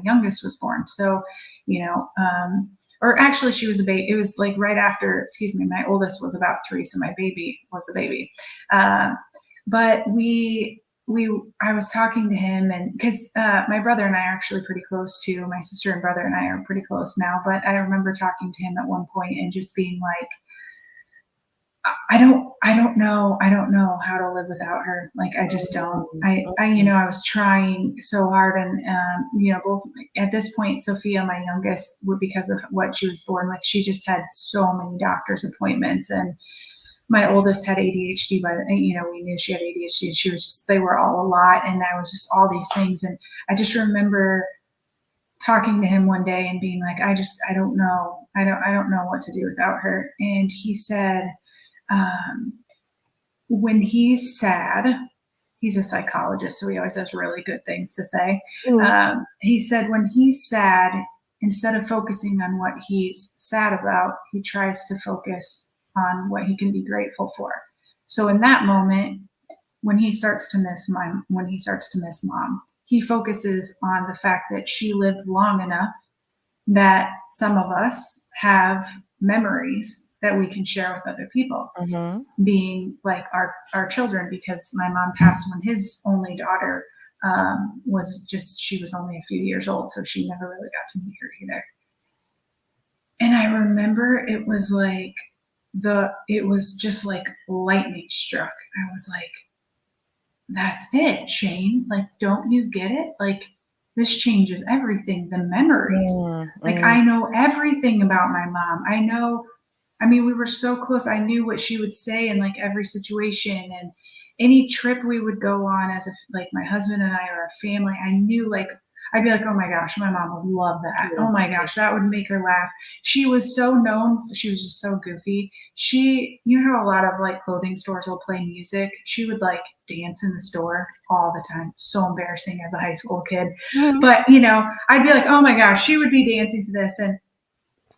Speaker 4: youngest was born. So, or actually she was a baby. It was like right after, my oldest was about 3. So my baby was a baby. But I was talking to him, and because my brother and I are actually pretty close too. My sister and brother and I are pretty close now. But I remember talking to him at one point and just being like, I don't know how to live without her. Like, I just don't. I was trying so hard, and both at this point, Sophia, my youngest, because of what she was born with, she just had so many doctor's appointments, and my oldest had ADHD. We knew she had ADHD. They were all a lot, and I was just all these things, and I just remember talking to him one day and being like, I don't know what to do without her. And he said, when he's sad, he's a psychologist, so he always has really good things to say. He said when he's sad, instead of focusing on what he's sad about, he tries to focus on what he can be grateful for. So in that moment, when he starts to miss mom, he focuses on the fact that she lived long enough that some of us have memories that we can share with other people, being like our children, because my mom passed when his only daughter she was only a few years old, so she never really got to meet her either. And I remember it was just like lightning struck. I was like, that's it, Shane. Like, don't you get it? Like, this changes everything. The memories. Like, I know everything about my mom. We were so close. I knew what she would say in like every situation, and any trip we would go on as if like my husband and I are a family. I knew, like, I'd be like, oh my gosh, my mom would love that. Oh my gosh, that would make her laugh. She was so known. She was just so goofy. How a lot of like clothing stores will play music. She would like dance in the store all the time. So embarrassing as a high school kid. But, I'd be like, oh my gosh, she would be dancing to this. And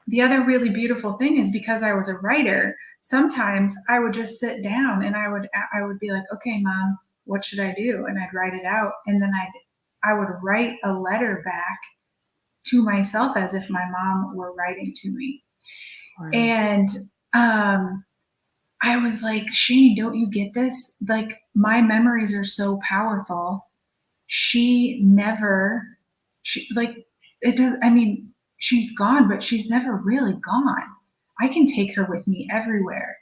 Speaker 4: the other really beautiful thing is, because I was a writer, sometimes I would just sit down and I would be like, okay, Mom, what should I do? And I'd write it out. And then I would write a letter back to myself as if my mom were writing to me. Wow. And I was like, Shane, don't you get this? Like, my memories are so powerful. She's gone, but she's never really gone. I can take her with me everywhere.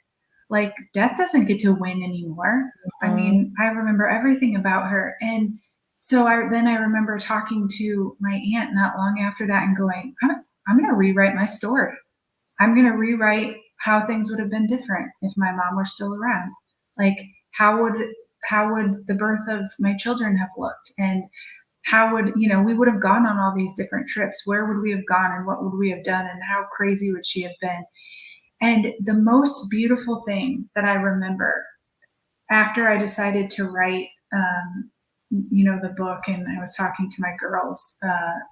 Speaker 4: Like, death doesn't get to win anymore. I remember everything about her. And so I remember talking to my aunt not long after that and going, I'm going to rewrite my story. I'm going to rewrite how things would have been different if my mom were still around. Like, how would the birth of my children have looked? And how would, we would have gone on all these different trips. Where would we have gone, and what would we have done, and how crazy would she have been? And the most beautiful thing that I remember after I decided to write, the book, and I was talking to my girls.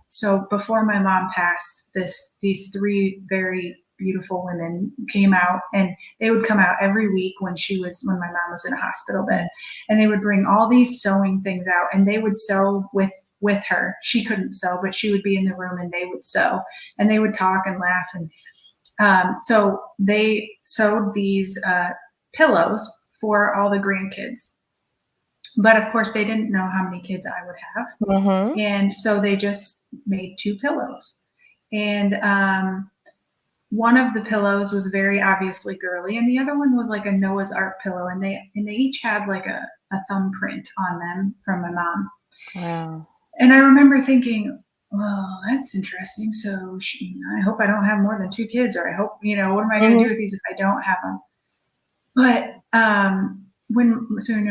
Speaker 4: So before my mom passed, these 3 very beautiful women came out, and they would come out every week when my mom was in a hospital bed, and they would bring all these sewing things out, and they would sew with her. She couldn't sew, but she would be in the room and they would sew, and they would talk and laugh. And so they sewed these pillows for all the grandkids. But of course, they didn't know how many kids I would have.
Speaker 1: Mm-hmm.
Speaker 4: And so they just made 2 pillows. And one of the pillows was very obviously girly, and the other one was like a Noah's Ark pillow. And they each had like a thumbprint on them from my mom.
Speaker 1: Wow.
Speaker 4: And I remember thinking, well, that's interesting. So I hope I don't have more than 2 kids, or I hope, what am I going to do with these if I don't have them? But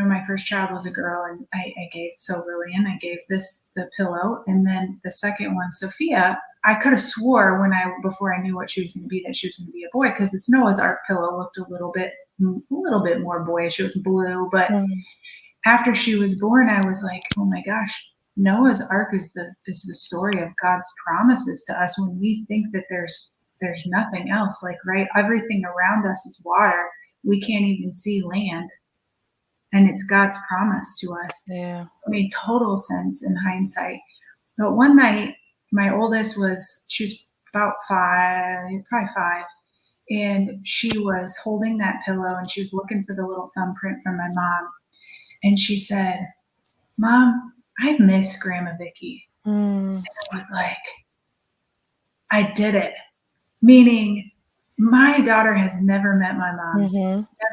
Speaker 4: my first child was a girl, and I gave Lillian, I gave the pillow, and then the second one, Sophia, I could have swore before I knew what she was going to be, that she was going to be a boy, because this Noah's Ark pillow looked a little bit more boyish. It was blue, but after she was born, I was like, oh my gosh, Noah's Ark is the story of God's promises to us when we think that there's nothing else. Like, right, everything around us is water. We can't even see land. And it's God's promise to us.
Speaker 1: Yeah.
Speaker 4: It made total sense in hindsight. But one night, my oldest she was about 5, probably 5. And she was holding that pillow, and she was looking for the little thumbprint from my mom. And she said, Mom, I miss Grandma Vicky. And I was like, I did it. Meaning, my daughter has never met my mom.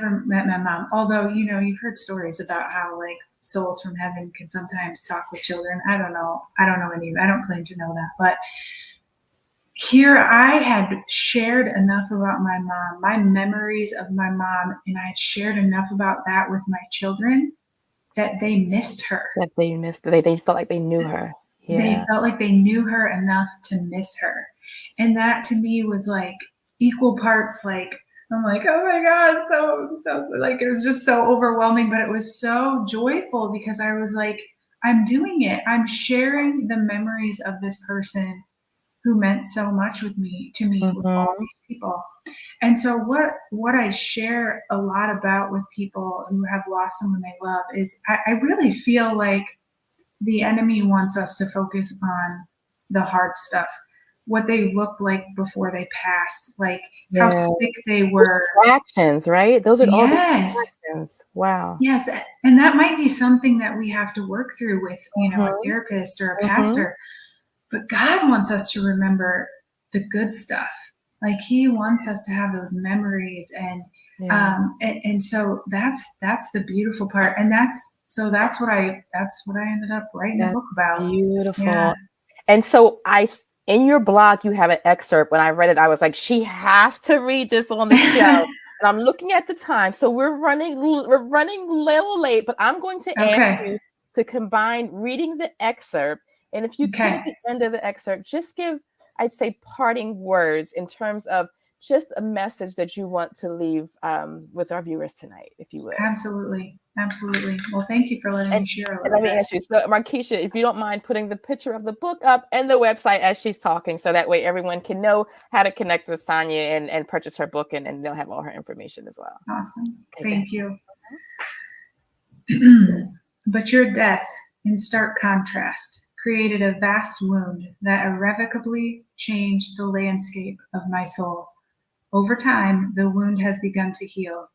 Speaker 4: Never met my mom. Although, you've heard stories about how like souls from heaven can sometimes talk with children. I don't know any of it. I don't claim to know that. But here I had shared enough about my mom, my memories of my mom, and I had shared enough about that with my children that they missed her.
Speaker 1: That they missed. They felt like they knew her. Yeah.
Speaker 4: They felt like they knew her enough to miss her. And that to me was like equal parts, like, I'm like, oh my God, so like, it was just so overwhelming, but it was so joyful because I was like, I'm doing it. I'm sharing the memories of this person who meant so much to me with all these people. And so what I share a lot about with people who have lost someone they love is I really feel like the enemy wants us to focus on the hard stuff, what they looked like before they passed, like how sick they were.
Speaker 1: Distractions, right? Those are all distractions. Wow.
Speaker 4: Yes. And that might be something that we have to work through with, a therapist or a pastor. But God wants us to remember the good stuff. Like He wants us to have those memories, and so that's the beautiful part, and that's what I ended up writing a book about.
Speaker 1: Beautiful. Yeah. And so in your blog, you have an excerpt. When I read it, I was like, she has to read this on the show. And I'm looking at the time, so we're running a little late, but I'm going to ask you to combine reading the excerpt. And if you could, at the end of the excerpt, just give, I'd say, parting words in terms of just a message that you want to leave with our viewers tonight, if you would.
Speaker 4: Absolutely. Well, thank you for letting me share.
Speaker 1: Let me ask you, so Markeisha, if you don't mind putting the picture of the book up and the website as she's talking, so that way everyone can know how to connect with Sonya and purchase her book, and they'll have all her information as well.
Speaker 4: Awesome. Thank you. But your death, in stark contrast, created a vast wound that irrevocably changed the landscape of my soul. Over time, the wound has begun to heal.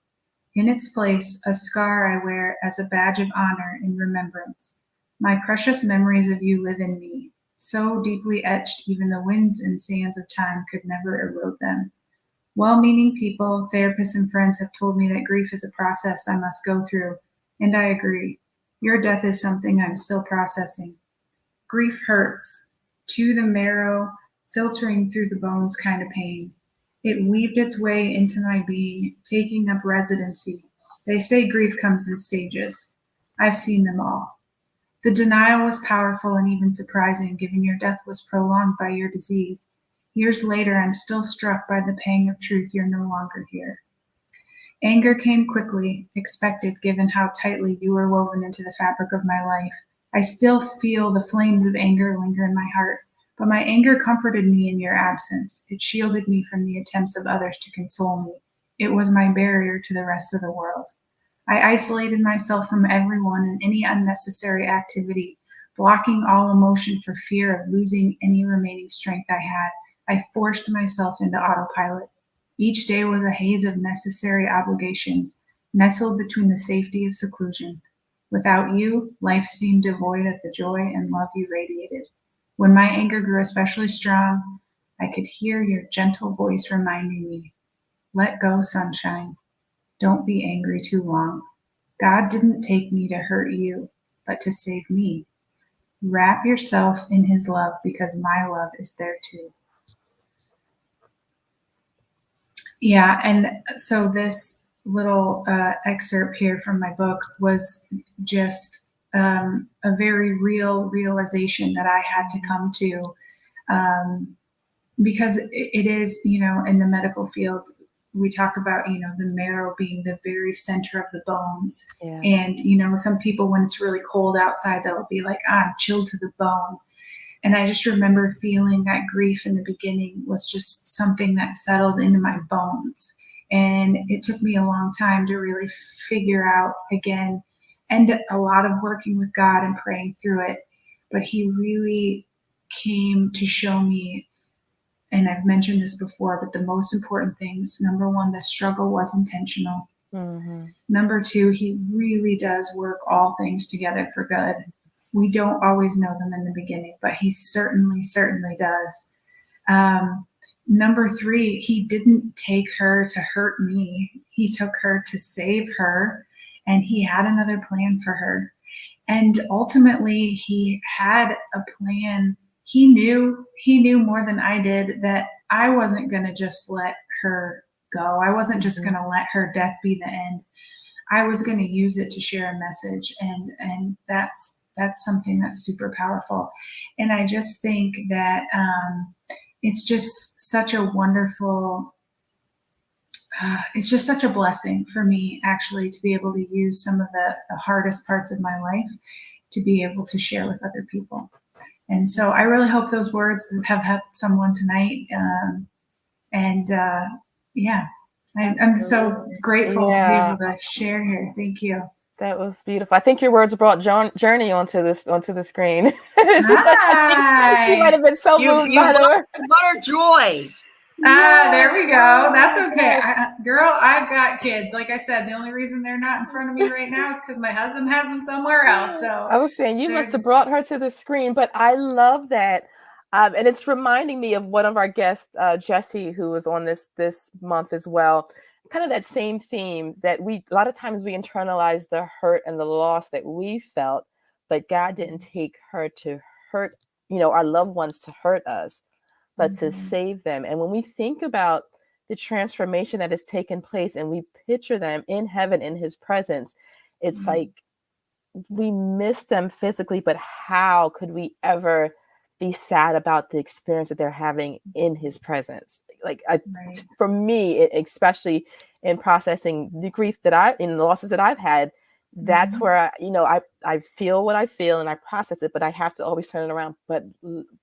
Speaker 4: In its place, a scar I wear as a badge of honor in remembrance. My precious memories of you live in me, so deeply etched even the winds and sands of time could never erode them. Well-meaning people, therapists, and friends have told me that grief is a process I must go through, and I agree. Your death is something I'm still processing. Grief hurts, to the marrow, filtering through the bones kind of pain. It weaved its way into my being, taking up residency. They say grief comes in stages. I've seen them all. The denial was powerful and even surprising, given your death was prolonged by your disease. Years later, I'm still struck by the pang of truth you're no longer here. Anger came quickly, expected given how tightly you were woven into the fabric of my life. I still feel the flames of anger linger in my heart, But my anger comforted me in your absence. It shielded me from the attempts of others to console me. It was my barrier to the rest of the world. I isolated myself from everyone and any unnecessary activity, blocking all emotion for fear of losing any remaining strength I had. I forced myself into autopilot. Each day was a haze of necessary obligations, nestled between the safety of seclusion. Without you, life seemed devoid of the joy and love you radiated. When my anger grew especially strong, I could hear your gentle voice reminding me, let go, sunshine. Don't be angry too long. God didn't take me to hurt you, but to save me. Wrap yourself in his love because my love is there too. Yeah, and so this little excerpt here from my book was just a very real realization that I had to come to, because it is, in the medical field, we talk about, the marrow being the very center of the bones. Yes. And, some people, when it's really cold outside, they'll be like, I'm chilled to the bone. And I just remember feeling that grief in the beginning was just something that settled into my bones. And it took me a long time to really figure out again, and a lot of working with God and praying through it. But he really came to show me, and I've mentioned this before, but the most important things, number one, the struggle was intentional. Mm-hmm. Number two, he really does work all things together for good. We don't always know them in the beginning, but he certainly does. Number three, he didn't take her to hurt me. He took her to save her, and he had another plan for her. And ultimately, he had a plan. He knew more than I did that I wasn't going to just let her go. I wasn't just going to let her death be the end. I was going to use it to share a message. And that's something that's super powerful. And I just think that it's just such a wonderful, it's just such a blessing for me, actually, to be able to use some of the hardest parts of my life to be able to share with other people. And so I really hope those words have helped someone tonight. Yeah, I'm so grateful to be able to share here. Thank you.
Speaker 1: That was beautiful. I think your words brought Journey onto the screen.
Speaker 4: Hi.
Speaker 1: You might have been so moved by her.
Speaker 3: What a joy.
Speaker 4: There we go. That's okay. Girl, I've got kids. Like I said, the only reason they're not in front of me right now is because my husband has them somewhere else. So
Speaker 1: I was saying you must have brought her to the screen, but I love that. And it's reminding me of one of our guests, Jesse, who was on this month as well. Kind of that same theme that a lot of times we internalize the hurt and the loss that we felt, but God didn't take her to hurt, our loved ones to hurt us, but to save them. And when we think about the transformation that has taken place and we picture them in heaven in his presence, it's like we miss them physically, but how could we ever be sad about the experience that they're having in his presence? For me, especially in processing the grief in the losses that I've had, that's where I feel what I feel and I process it, but I have to always turn it around. But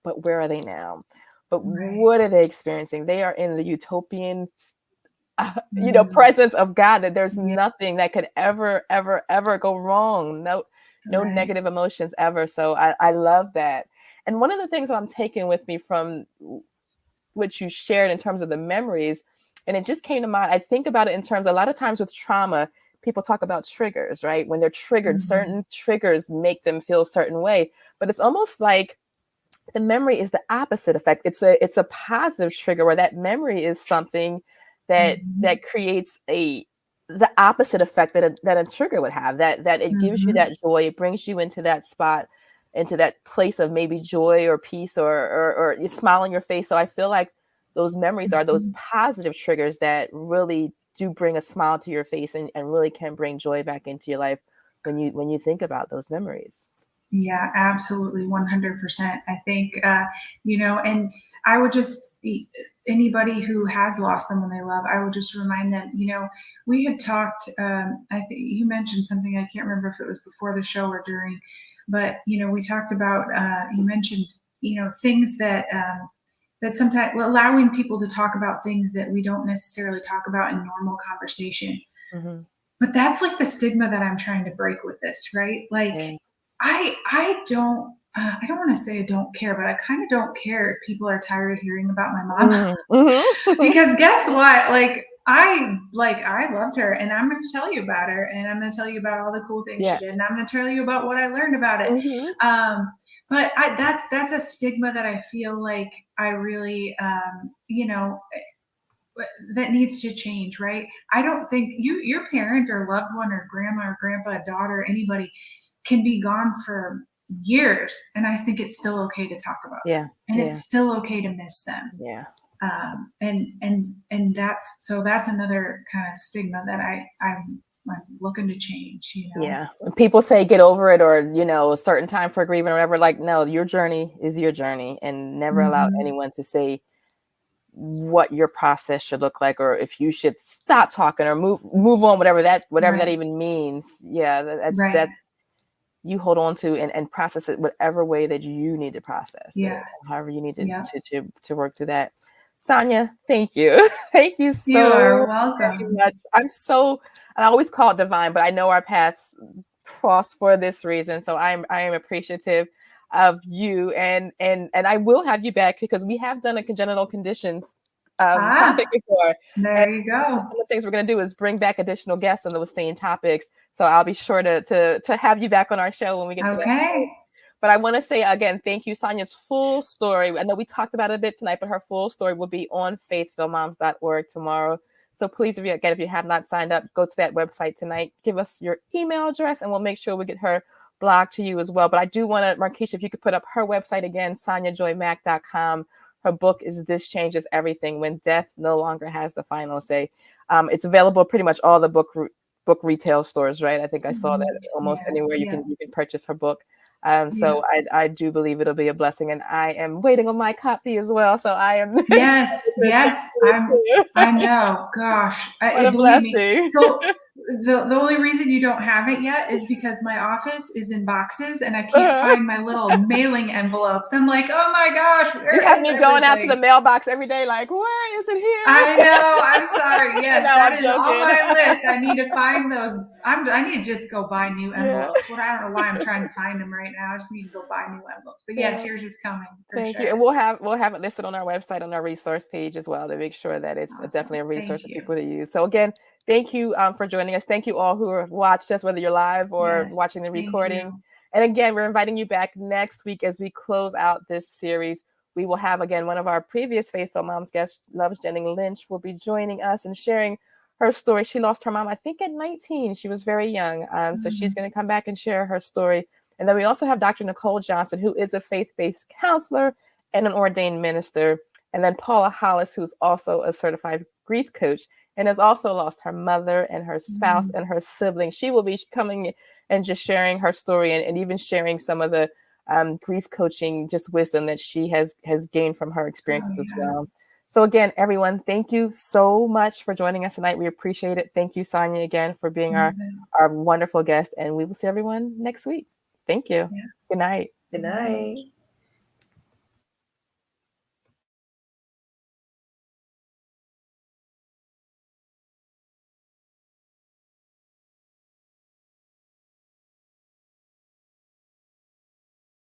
Speaker 1: where are they now? But what are they experiencing? They are in the utopian, presence of God, that there's nothing that could ever go wrong. No negative emotions ever. So I love that. And one of the things that I'm taking with me from what you shared in terms of the memories, and it just came to mind, I think about it in terms, a lot of times with trauma, people talk about triggers, right? When they're triggered, certain triggers make them feel a certain way, but it's almost like the memory is the opposite effect. It's a positive trigger where that memory is something that creates the opposite effect that a trigger would have, that it gives you that joy, it brings you into that spot, into that place of maybe joy or peace or you smile on your face. So I feel like those memories are those positive triggers that really do bring a smile to your face and really can bring joy back into your life when you think about those memories.
Speaker 4: Yeah, absolutely. 100%. I think, and I would just, anybody who has lost someone they love, I would just remind them, we had talked, I think you mentioned something, I can't remember if it was before the show or during, but, we talked about, you mentioned things that that sometimes allowing people to talk about things that we don't necessarily talk about in normal conversation.
Speaker 1: Mm-hmm.
Speaker 4: But that's like the stigma that I'm trying to break with this, right? Like,
Speaker 1: Yeah.
Speaker 4: I don't want to say I don't care, but I kind of don't care if people are tired of hearing about my mom.
Speaker 1: Mm-hmm.
Speaker 4: Because guess what? Like I loved her, and I'm going to tell you about her, and I'm going to tell you about all the cool things she did, and I'm going to tell you about what I learned about it.
Speaker 1: Mm-hmm.
Speaker 4: But that's a stigma that I feel like I really, that needs to change, right? I don't think your parent or loved one or grandma or grandpa, daughter, anybody can be gone for years, and I think it's still okay to talk about them, and it's still okay to miss them.
Speaker 1: Yeah.
Speaker 4: And that's another kind of stigma that I'm looking to change.
Speaker 1: Yeah. When people say get over it, or a certain time for grieving or whatever, like, no, your journey is your journey, and never allow anyone to say what your process should look like, or if you should stop talking or move on, whatever that even means. Yeah, that's you hold on to and process it whatever way that you need to process it, however you need to work through that. Sonya, thank you. Thank you so
Speaker 4: You are welcome.
Speaker 1: much. I always call it divine, but I know our paths crossed for this reason. So I am appreciative of you, and I will have you back, because we have done a congenital conditions topic before.
Speaker 4: There you go.
Speaker 1: One of the things we're going to do is bring back additional guests on those same topics. So I'll be sure to have you back on our show when we get to that point. But I want to say again, thank you. Sonya's full story, I know we talked about it a bit tonight, but her full story will be on faithfulmoms.org tomorrow. So please, if you have not signed up, go to that website tonight. Give us your email address, and we'll make sure we get her blog to you as well. But I do want to, Markeisha, if you could put up her website again, SonyaJoyMack.com. Her book is This Changes Everything: When Death No Longer Has the Final Say. It's available pretty much all the book retail stores, right? I think I saw that almost anywhere you can purchase her book. So I do believe it'll be a blessing, and I am waiting on my copy as well. So I am.
Speaker 4: Yes, I know. Gosh,
Speaker 1: what a blessing.
Speaker 4: So the only reason you don't have it yet is because my office is in boxes, and I can't find my little mailing envelopes. I'm like, oh my gosh,
Speaker 1: you have me going out to the mailbox every day, like, where is it here?
Speaker 4: I know. I'm sorry. Yes, that is on my list. I need to find those. I need to just go buy new envelopes. Well, I don't know why I'm trying to find them right now. I just need to go buy new envelopes. But yes, yours is coming.
Speaker 1: Thank you. And we'll have it listed on our website, on our resource page as well, to make sure that it's definitely a resource for people to use. So again, thank you for joining us. Thank you all who have watched us, whether you're live or watching the recording. And again, we're inviting you back next week as we close out this series. We will have, again, one of our previous Faithful Moms guests, Loves Jennings Lynch, will be joining us and sharing her story. She lost her mom, I think, at 19. She was very young. So she's going to come back and share her story. And then we also have Dr. Nicole Johnson, who is a faith-based counselor and an ordained minister. And then Paula Hollis, who's also a certified grief coach and has also lost her mother and her spouse and her siblings. She will be coming and just sharing her story, and even sharing some of the grief coaching, just wisdom that she has gained from her experiences as well. So again, everyone, thank you so much for joining us tonight. We appreciate it. Thank you, Sonya, again, for being our wonderful guest. And we will see everyone next week. Thank you. Good night.
Speaker 2: Good night.